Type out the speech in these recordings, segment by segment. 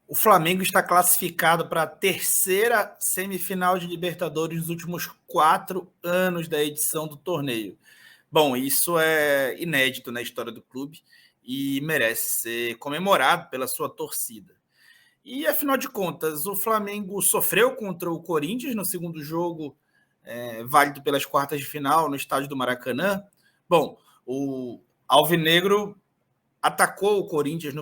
O Flamengo está classificado para a terceira semifinal de Libertadores nos últimos 4 anos da edição do torneio. Bom, isso é inédito na história do clube e merece ser comemorado pela sua torcida. E, afinal de contas, o Flamengo sofreu contra o Corinthians no segundo jogo, válido pelas quartas de final, no estádio do Maracanã. Bom, o Alvinegro atacou o Corinthians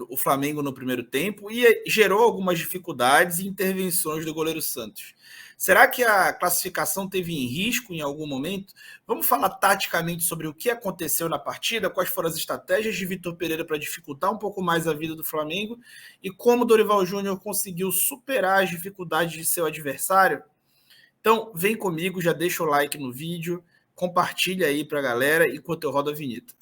o Flamengo no primeiro tempo e gerou algumas dificuldades e intervenções do goleiro Santos. Será que a classificação teve em risco em algum momento? Vamos falar taticamente sobre o que aconteceu na partida, quais foram as estratégias de Vitor Pereira para dificultar um pouco mais a vida do Flamengo e como o Dorival Júnior conseguiu superar as dificuldades de seu adversário? Então, vem comigo, já deixa o like no vídeo, compartilha aí para a galera enquanto eu rodo a vinheta.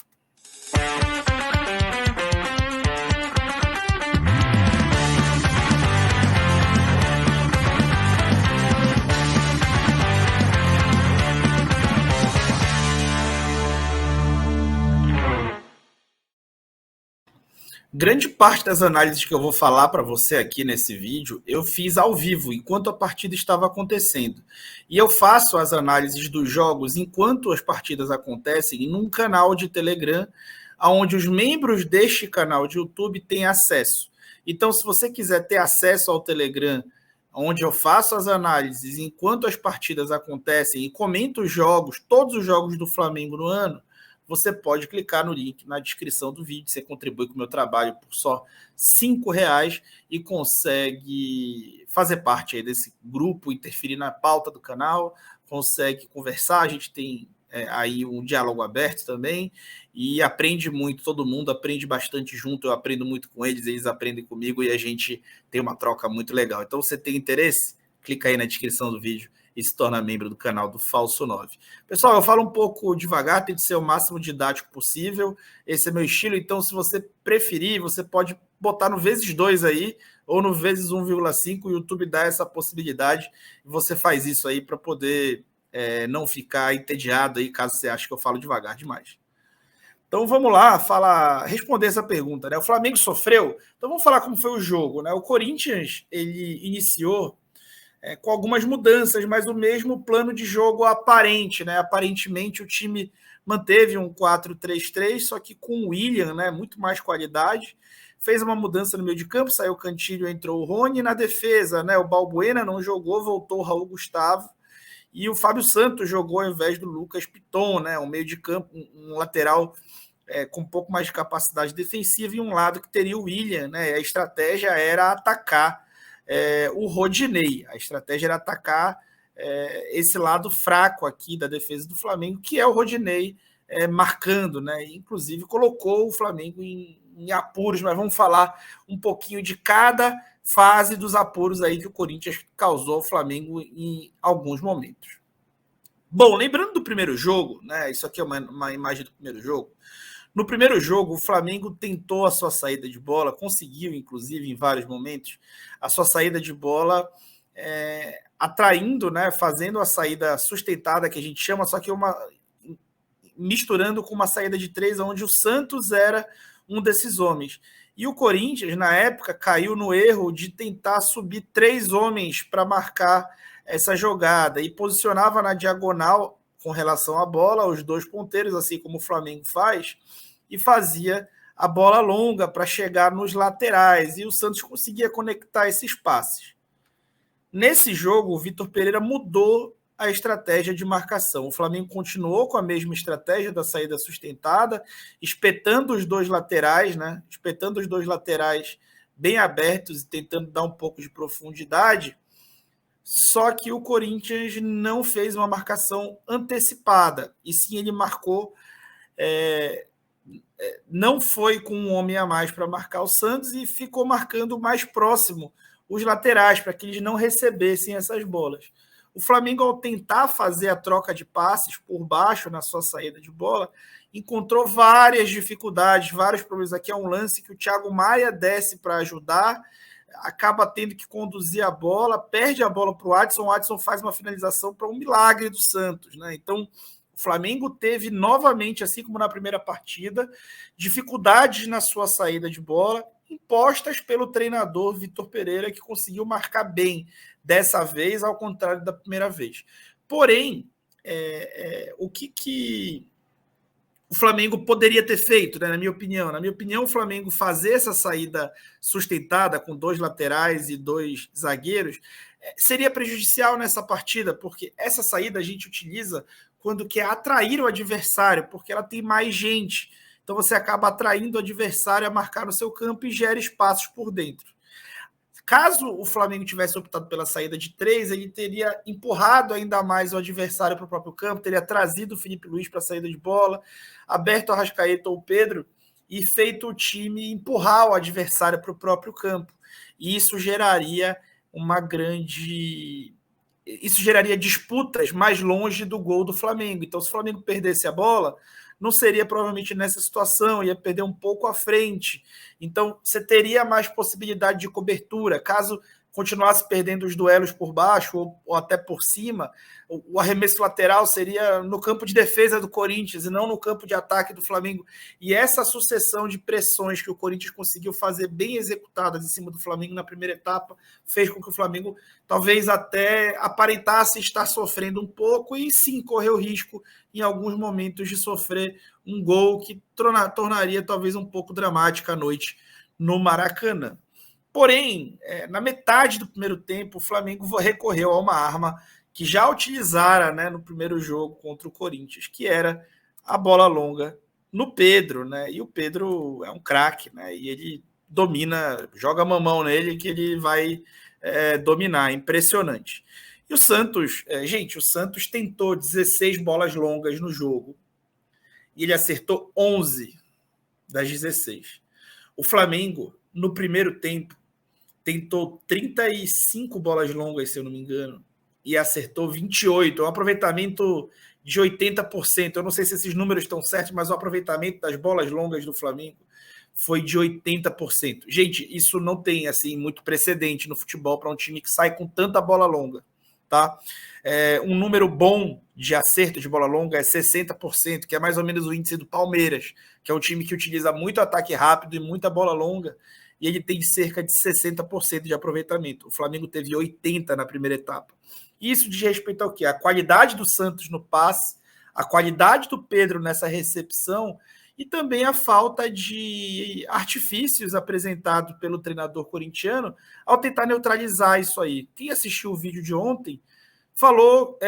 Grande parte das análises que eu vou falar para você aqui nesse vídeo, eu fiz ao vivo, enquanto a partida estava acontecendo. E eu faço as análises dos jogos enquanto as partidas acontecem num canal de Telegram, onde os membros deste canal de YouTube têm acesso. Então, se você quiser ter acesso ao Telegram, onde eu faço as análises enquanto as partidas acontecem e comento os jogos, todos os jogos do Flamengo no ano, você pode clicar no link na descrição do vídeo. Você contribui com o meu trabalho por só R$5 e consegue fazer parte aí desse grupo, interferir na pauta do canal, consegue conversar. A gente tem aí um diálogo aberto também e aprende muito, todo mundo aprende bastante junto. Eu aprendo muito com eles aprendem comigo e a gente tem uma troca muito legal. Então, você tem interesse? Clica aí na descrição do vídeo e se torna membro do canal do Falso 9. Pessoal, eu falo um pouco devagar, tem que ser o máximo didático possível. Esse é meu estilo, então se você preferir, você pode botar no vezes 2 aí, ou no vezes 1,5, o YouTube dá essa possibilidade, e você faz isso aí para poder não ficar entediado aí, caso você ache que eu falo devagar demais. Então vamos lá responder essa pergunta, né? O Flamengo sofreu? Então vamos falar como foi o jogo, né? O Corinthians, ele iniciou com algumas mudanças, mas o mesmo plano de jogo aparente, né? Aparentemente o time manteve um 4-3-3, só que com o William, né? Muito mais qualidade. Fez uma mudança no meio de campo, saiu o Cantillo, entrou o Rony. Na defesa, né? O Balbuena não jogou, voltou o Raul Gustavo. E o Fábio Santos jogou ao invés do Lucas Piton, né? Um meio de campo, um lateral com um pouco mais de capacidade defensiva e um lado que teria o William, né? A estratégia era atacar o Rodinei. A estratégia era atacar esse lado fraco aqui da defesa do Flamengo, que é o Rodinei marcando, né? Inclusive colocou o Flamengo em apuros, mas vamos falar um pouquinho de cada fase dos apuros aí que o Corinthians causou ao Flamengo em alguns momentos. Bom, lembrando do primeiro jogo, né? Isso aqui é uma imagem do primeiro jogo. No primeiro jogo, o Flamengo tentou a sua saída de bola, conseguiu, inclusive, em vários momentos, a sua saída de bola atraindo, né, fazendo a saída sustentada, que a gente chama, só que misturando com uma saída de 3, onde o Santos era um desses homens. E o Corinthians, na época, caiu no erro de tentar subir 3 homens para marcar essa jogada e posicionava na diagonal com relação à bola os 2 ponteiros, assim como o Flamengo faz, e fazia a bola longa para chegar nos laterais, e o Santos conseguia conectar esses passes. Nesse jogo, o Vitor Pereira mudou a estratégia de marcação. O Flamengo continuou com a mesma estratégia da saída sustentada, espetando os 2 laterais, né? Espetando os 2 laterais bem abertos e tentando dar um pouco de profundidade. Só que o Corinthians não fez uma marcação antecipada, e sim ele marcou não foi com um homem a mais para marcar o Santos e ficou marcando mais próximo os laterais, para que eles não recebessem essas bolas. O Flamengo, ao tentar fazer a troca de passes por baixo na sua saída de bola, encontrou várias dificuldades, vários problemas. Aqui é um lance que o Thiago Maia desce para ajudar, acaba tendo que conduzir a bola, perde a bola para o Adson faz uma finalização para um milagre do Santos, né? Então, o Flamengo teve novamente, assim como na primeira partida, dificuldades na sua saída de bola impostas pelo treinador Vitor Pereira, que conseguiu marcar bem dessa vez, ao contrário da primeira vez. Porém, o que o Flamengo poderia ter feito, né, na minha opinião? Na minha opinião, o Flamengo fazer essa saída sustentada com 2 laterais e 2 zagueiros seria prejudicial nessa partida, porque essa saída a gente utiliza quando quer atrair o adversário, porque ela tem mais gente. Então você acaba atraindo o adversário a marcar no seu campo e gera espaços por dentro. Caso o Flamengo tivesse optado pela saída de 3, ele teria empurrado ainda mais o adversário para o próprio campo, teria trazido o Felipe Luiz para a saída de bola, aberto o Arrascaeta ou o Pedro e feito o time empurrar o adversário para o próprio campo. E isso geraria Isso geraria disputas mais longe do gol do Flamengo. Então, se o Flamengo perdesse a bola, não seria provavelmente nessa situação, ia perder um pouco à frente. Então, você teria mais possibilidade de cobertura. Caso continuasse perdendo os duelos por baixo ou até por cima, o arremesso lateral seria no campo de defesa do Corinthians e não no campo de ataque do Flamengo. E essa sucessão de pressões que o Corinthians conseguiu fazer bem executadas em cima do Flamengo na primeira etapa fez com que o Flamengo talvez até aparentasse estar sofrendo um pouco e sim correu risco em alguns momentos de sofrer um gol que tornaria talvez um pouco dramática a noite no Maracanã. Porém, na metade do primeiro tempo, o Flamengo recorreu a uma arma que já utilizara, né, no primeiro jogo contra o Corinthians, que era a bola longa no Pedro, né? E o Pedro é um craque, né? E ele domina, joga a mamão nele que ele vai dominar, impressionante. E o Santos, gente, o Santos tentou 16 bolas longas no jogo e ele acertou 11 das 16. O Flamengo, no primeiro tempo, tentou 35 bolas longas, se eu não me engano, e acertou 28. É um aproveitamento de 80%. Eu não sei se esses números estão certos, mas o aproveitamento das bolas longas do Flamengo foi de 80%. Gente, isso não tem assim muito precedente no futebol para um time que sai com tanta bola longa, tá? Um número bom de acerto de bola longa é 60%, que é mais ou menos o índice do Palmeiras, que é um time que utiliza muito ataque rápido e muita bola longa, e ele tem cerca de 60% de aproveitamento. O Flamengo teve 80% na primeira etapa. Isso diz respeito ao quê? A qualidade do Santos no passe, a qualidade do Pedro nessa recepção e também a falta de artifícios apresentados pelo treinador corintiano ao tentar neutralizar isso aí. Quem assistiu o vídeo de ontem falou,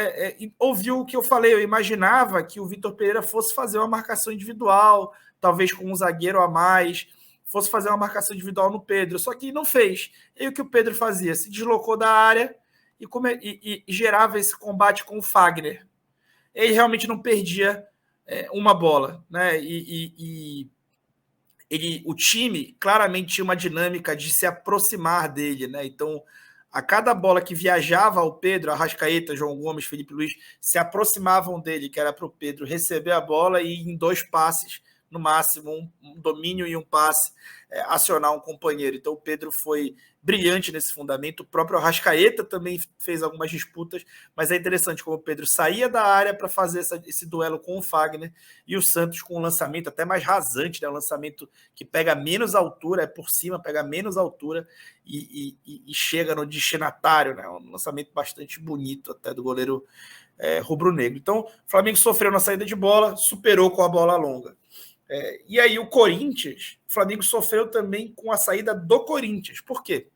ouviu o que eu falei. Eu imaginava que o Vitor Pereira fosse fazer uma marcação individual, talvez com um zagueiro a mais, fosse fazer uma marcação individual no Pedro, só que não fez. E o que o Pedro fazia? Se deslocou da área e gerava esse combate com o Fagner. Ele realmente não perdia uma bola, né? O time claramente tinha uma dinâmica de se aproximar dele, né? Então, a cada bola que viajava ao Pedro, Arrascaeta, João Gomes, Felipe Luiz, se aproximavam dele, que era para o Pedro receber a bola e em 2 passes, no máximo, um domínio e um passe, acionar um companheiro. Então o Pedro foi brilhante nesse fundamento. O próprio Arrascaeta também fez algumas disputas, mas é interessante como o Pedro saía da área para fazer esse duelo com o Fagner e o Santos com um lançamento até mais rasante, né? Um lançamento que pega menos altura, por cima, pega menos altura e chega no destinatário, né? Um lançamento bastante bonito até do goleiro rubro-negro. Então o Flamengo sofreu na saída de bola, superou com a bola longa. E aí o Corinthians, o Flamengo sofreu também com a saída do Corinthians. Por quê?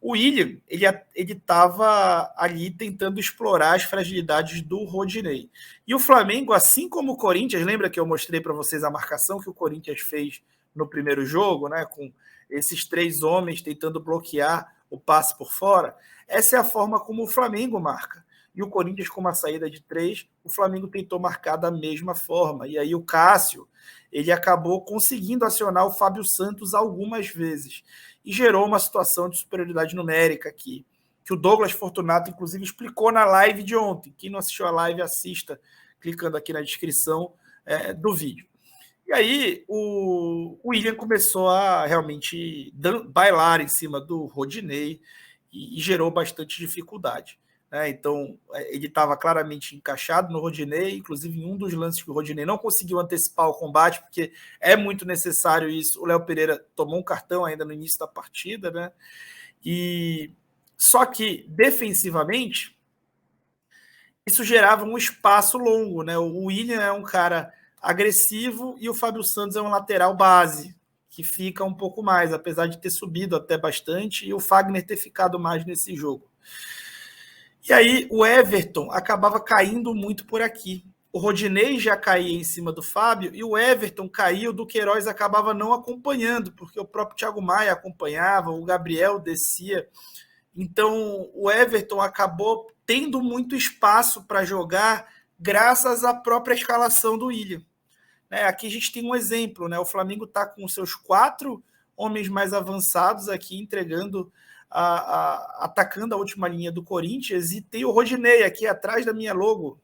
O William, ele estava ali tentando explorar as fragilidades do Rodinei. E o Flamengo, assim como o Corinthians, lembra que eu mostrei para vocês a marcação que o Corinthians fez no primeiro jogo, né, com esses 3 homens tentando bloquear o passe por fora? Essa é a forma como o Flamengo marca. E o Corinthians, com uma saída de 3, o Flamengo tentou marcar da mesma forma. E aí o Cássio, ele acabou conseguindo acionar o Fábio Santos algumas vezes e gerou uma situação de superioridade numérica aqui, que o Douglas Fortunato, inclusive, explicou na live de ontem. Quem não assistiu a live, assista, clicando aqui na descrição do vídeo. E aí o William começou a realmente bailar em cima do Rodinei e gerou bastante dificuldade. né? Então, ele estava claramente encaixado no Rodinei, inclusive em um dos lances que o Rodinei não conseguiu antecipar o combate, porque é muito necessário isso. O Léo Pereira tomou um cartão ainda no início da partida, né? E só que defensivamente isso gerava um espaço longo, né? O William é um cara agressivo e o Fábio Santos é um lateral base, que fica um pouco mais, apesar de ter subido até bastante, e o Fagner ter ficado mais nesse jogo. E aí o Everton acabava caindo muito por aqui. O Rodinei já caía em cima do Fábio e o Everton caiu, do Queiroz acabava não acompanhando, porque o próprio Thiago Maia acompanhava, o Gabriel descia. Então o Everton acabou tendo muito espaço para jogar graças à própria escalação do William. Aqui a gente tem um exemplo, né? O Flamengo está com seus 4 homens mais avançados aqui, entregando, atacando a última linha do Corinthians, e tem o Rodinei aqui atrás da minha logo,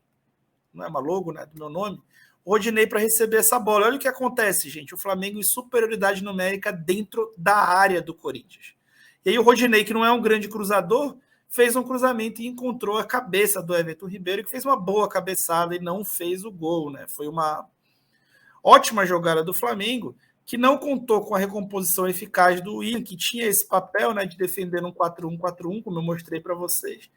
não é uma logo, né? Do meu nome, o Rodinei para receber essa bola. Olha o que acontece, gente. O Flamengo em superioridade numérica dentro da área do Corinthians. E aí o Rodinei, que não é um grande cruzador, fez um cruzamento e encontrou a cabeça do Everton Ribeiro, que fez uma boa cabeçada e não fez o gol, né? Foi uma ótima jogada do Flamengo, que não contou com a recomposição eficaz do William, que tinha esse papel, né, de defender no 4-1-4-1, como eu mostrei para vocês,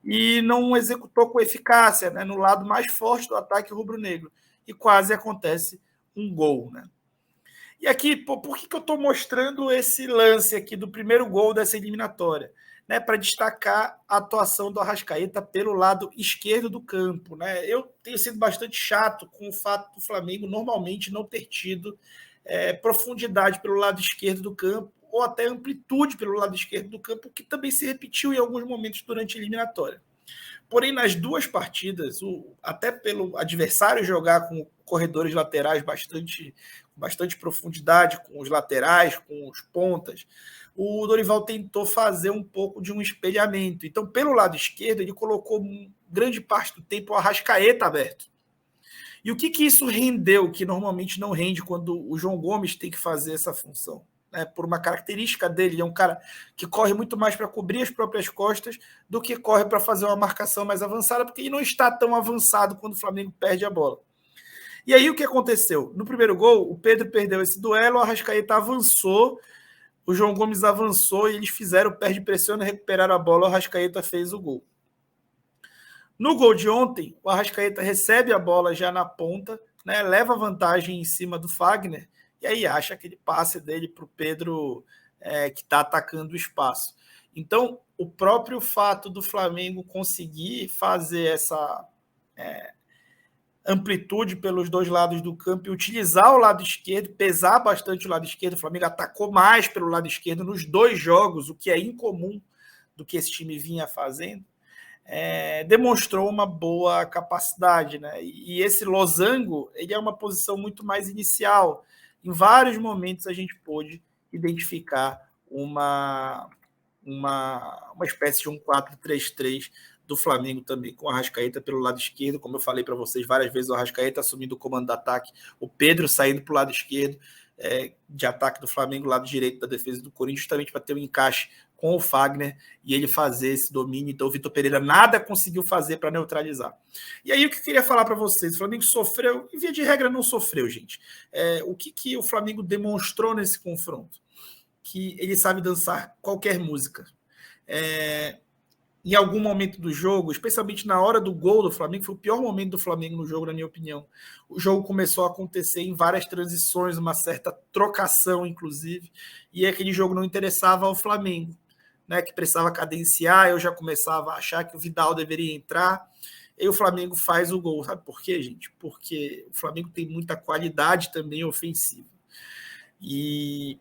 e não executou com eficácia, né, no lado mais forte do ataque rubro-negro. E quase acontece um gol, né? E aqui, por que eu estou mostrando esse lance aqui do primeiro gol dessa eliminatória? Né, para destacar a atuação do Arrascaeta pelo lado esquerdo do campo. Né? Eu tenho sido bastante chato com o fato do Flamengo normalmente não ter tido profundidade pelo lado esquerdo do campo, ou até amplitude pelo lado esquerdo do campo, que também se repetiu em alguns momentos durante a eliminatória. Porém, nas duas partidas, até pelo adversário jogar com corredores laterais bastante profundidade, com os laterais, com os pontas, o Dorival tentou fazer um pouco de um espelhamento. Então, pelo lado esquerdo, ele colocou grande parte do tempo o Arrascaeta aberto. E o que isso rendeu, que normalmente não rende quando o João Gomes tem que fazer essa função? Por uma característica dele, ele é um cara que corre muito mais para cobrir as próprias costas do que corre para fazer uma marcação mais avançada, porque ele não está tão avançado quando o Flamengo perde a bola. E aí o que aconteceu? No primeiro gol, o Pedro perdeu esse duelo, o Arrascaeta avançou, o João Gomes avançou e eles fizeram o pé de pressão e recuperaram a bola, o Arrascaeta fez o gol. No gol de ontem, o Arrascaeta recebe a bola já na ponta, né, leva vantagem em cima do Fagner, e aí acha aquele passe dele para o Pedro, que está atacando o espaço. Então, o próprio fato do Flamengo conseguir fazer essa amplitude pelos dois lados do campo e utilizar o lado esquerdo, pesar bastante o lado esquerdo, o Flamengo atacou mais pelo lado esquerdo nos dois jogos, o que é incomum do que esse time vinha fazendo, demonstrou uma boa capacidade, né? E esse losango, ele é uma posição muito mais inicial. Em vários momentos a gente pôde identificar uma espécie de um 4-3-3 do Flamengo também, com o Arrascaeta pelo lado esquerdo, como eu falei para vocês várias vezes, o Arrascaeta assumindo o comando do ataque, o Pedro saindo para o lado esquerdo de ataque do Flamengo, lado direito da defesa do Corinthians, justamente para ter um encaixe com o Fagner e ele fazer esse domínio. Então o Vitor Pereira nada conseguiu fazer para neutralizar. E aí o que eu queria falar para vocês, o Flamengo sofreu, em via de regra não sofreu, gente. O que o Flamengo demonstrou nesse confronto? Que ele sabe dançar qualquer música. Em algum momento do jogo, especialmente na hora do gol do Flamengo, foi o pior momento do Flamengo no jogo, na minha opinião. O jogo começou a acontecer em várias transições, uma certa trocação, inclusive, e aquele jogo não interessava ao Flamengo, né, que precisava cadenciar. Eu já começava a achar que o Vidal deveria entrar, e o Flamengo faz o gol. Sabe por quê, gente? Porque o Flamengo tem muita qualidade também ofensiva. E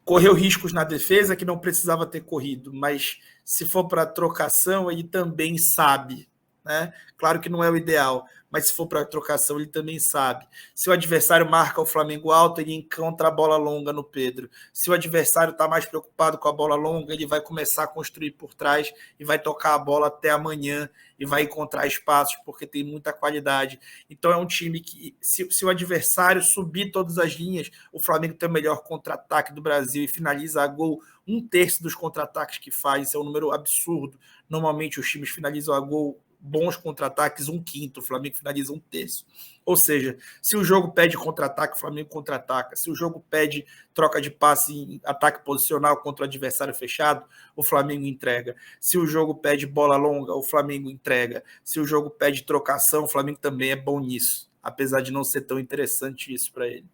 correu riscos na defesa que não precisava ter corrido, mas se for para trocação, ele também sabe. Né? Claro que não é o ideal, mas se for para trocação, ele também sabe. Se o adversário marca o Flamengo alto, ele encontra a bola longa no Pedro. Se o adversário está mais preocupado com a bola longa, ele vai começar a construir por trás e vai tocar a bola até amanhã e vai encontrar espaços, porque tem muita qualidade. Então é um time que, se o adversário subir todas as linhas, o Flamengo tem o melhor contra-ataque do Brasil e finaliza a gol 1/3 dos contra-ataques que faz, isso é um número absurdo. Normalmente os times finalizam a gol bons contra-ataques 1/5, o Flamengo finaliza 1/3. Ou seja, se o jogo pede contra-ataque, o Flamengo contra-ataca. Se o jogo pede troca de passe em ataque posicional contra o adversário fechado, o Flamengo entrega. Se o jogo pede bola longa, o Flamengo entrega. Se o jogo pede trocação, o Flamengo também é bom nisso, apesar de não ser tão interessante isso para ele.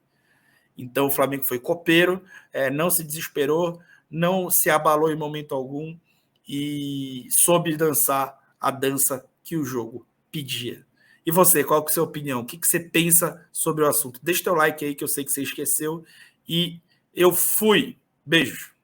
Então o Flamengo foi copeiro, não se desesperou, não se abalou em momento algum e soube dançar a dança que o jogo pedia. E você, qual que é a sua opinião? O que você pensa sobre o assunto? Deixa o teu like aí, que eu sei que você esqueceu. E eu fui. Beijos.